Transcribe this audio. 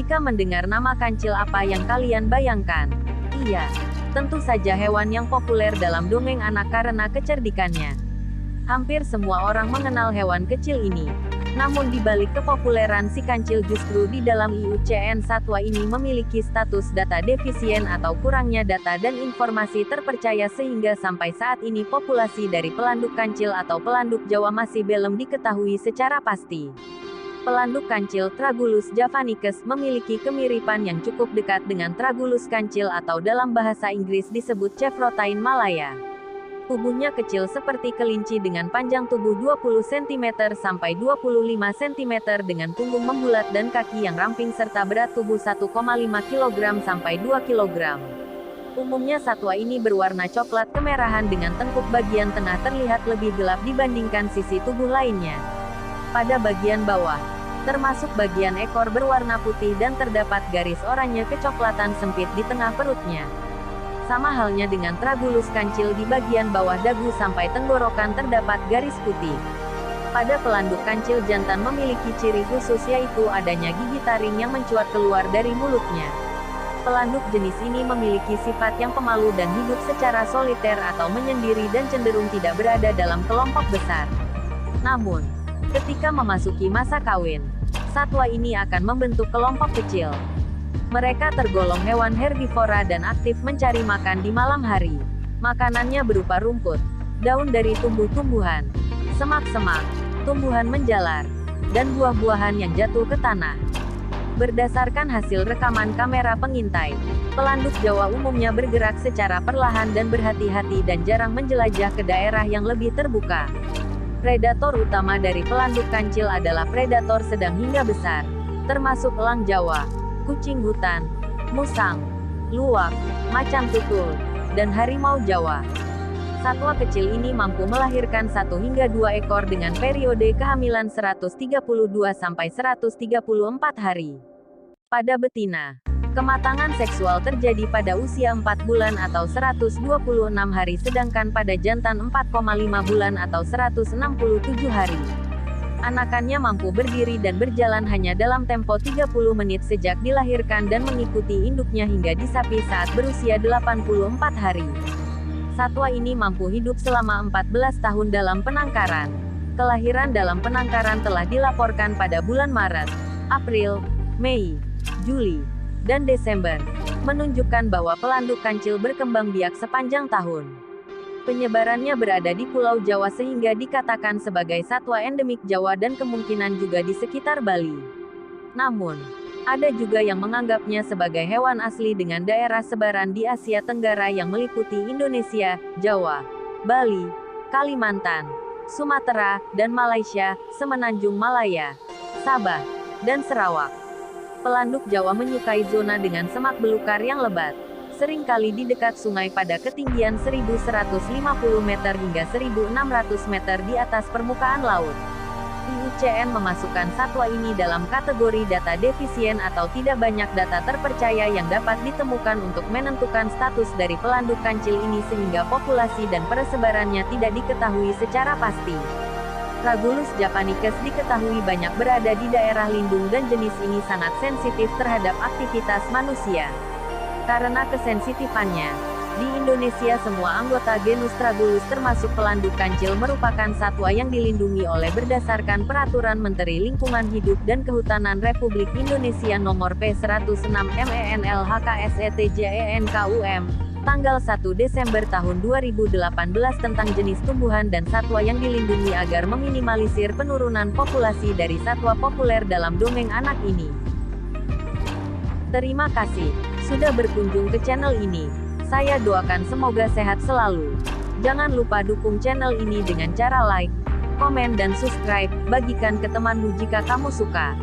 Jika mendengar nama kancil, apa yang kalian bayangkan? Iya, tentu saja hewan yang populer dalam dongeng anak karena kecerdikannya. Hampir semua orang mengenal hewan kecil ini. Namun di balik kepopuleran si kancil, justru di dalam IUCN satwa ini memiliki status data defisien atau kurangnya data dan informasi terpercaya, sehingga sampai saat ini populasi dari pelanduk kancil atau pelanduk Jawa masih belum diketahui secara pasti. Pelanduk kancil Tragulus javanicus memiliki kemiripan yang cukup dekat dengan Tragulus kancil atau dalam bahasa Inggris disebut Cephrotain malaya. Tubuhnya kecil seperti kelinci dengan panjang tubuh 20 cm sampai 25 cm dengan punggung membulat dan kaki yang ramping serta berat tubuh 1,5 kg sampai 2 kg. Umumnya satwa ini berwarna coklat kemerahan dengan tengkuk bagian tengah terlihat lebih gelap dibandingkan sisi tubuh lainnya. Pada bagian bawah, termasuk bagian ekor, berwarna putih dan terdapat garis oranye kecoklatan sempit di tengah perutnya. Sama halnya dengan Tragulus kancil, di bagian bawah dagu sampai tenggorokan terdapat garis putih. Pada pelanduk kancil jantan memiliki ciri khusus, yaitu adanya gigi taring yang mencuat keluar dari mulutnya. Pelanduk jenis ini memiliki sifat yang pemalu dan hidup secara soliter atau menyendiri dan cenderung tidak berada dalam kelompok besar. Namun, ketika memasuki masa kawin, satwa ini akan membentuk kelompok kecil. Mereka tergolong hewan herbivora dan aktif mencari makan di malam hari. Makanannya berupa rumput, daun dari tumbuh-tumbuhan, semak-semak, tumbuhan menjalar, dan buah-buahan yang jatuh ke tanah. Berdasarkan hasil rekaman kamera pengintai, pelanduk Jawa umumnya bergerak secara perlahan dan berhati-hati dan jarang menjelajah ke daerah yang lebih terbuka. Predator utama dari pelanduk kancil adalah predator sedang hingga besar, termasuk elang Jawa, kucing hutan, musang, luwak, macan tutul, dan harimau Jawa. Satwa kecil ini mampu melahirkan 1 hingga 2 ekor dengan periode kehamilan 132 sampai 134 hari. Pada betina, kematangan seksual terjadi pada usia 4 bulan atau 126 hari, sedangkan pada jantan 4,5 bulan atau 167 hari. Anakannya mampu berdiri dan berjalan hanya dalam tempo 30 menit sejak dilahirkan dan mengikuti induknya hingga disapi saat berusia 84 hari. Satwa ini mampu hidup selama 14 tahun dalam penangkaran. Kelahiran dalam penangkaran telah dilaporkan pada bulan Maret, April, Mei, Juli, dan Desember, menunjukkan bahwa pelanduk kancil berkembang biak sepanjang tahun. Penyebarannya berada di Pulau Jawa sehingga dikatakan sebagai satwa endemik Jawa dan kemungkinan juga di sekitar Bali. Namun, ada juga yang menganggapnya sebagai hewan asli dengan daerah sebaran di Asia Tenggara yang meliputi Indonesia, Jawa, Bali, Kalimantan, Sumatera, dan Malaysia, Semenanjung Malaya, Sabah, dan Sarawak. Pelanduk Jawa menyukai zona dengan semak belukar yang lebat, seringkali di dekat sungai pada ketinggian 1150 meter hingga 1600 meter di atas permukaan laut. IUCN memasukkan satwa ini dalam kategori data defisien atau tidak banyak data terpercaya yang dapat ditemukan untuk menentukan status dari pelanduk kancil ini, sehingga populasi dan persebarannya tidak diketahui secara pasti. Tragulus javanicus diketahui banyak berada di daerah lindung dan jenis ini sangat sensitif terhadap aktivitas manusia. Karena kesensitifannya, di Indonesia semua anggota genus Tragulus termasuk pelanduk kancil merupakan satwa yang dilindungi oleh berdasarkan Peraturan Menteri Lingkungan Hidup dan Kehutanan Republik Indonesia Nomor P106 MENLHKSETJENKUM, tanggal 1 Desember tahun 2018 tentang jenis tumbuhan dan satwa yang dilindungi agar meminimalisir penurunan populasi dari satwa populer dalam dongeng anak ini. Terima kasih sudah berkunjung ke channel ini. Saya doakan semoga sehat selalu. Jangan lupa dukung channel ini dengan cara like, komen dan subscribe. Bagikan ke temanmu jika kamu suka.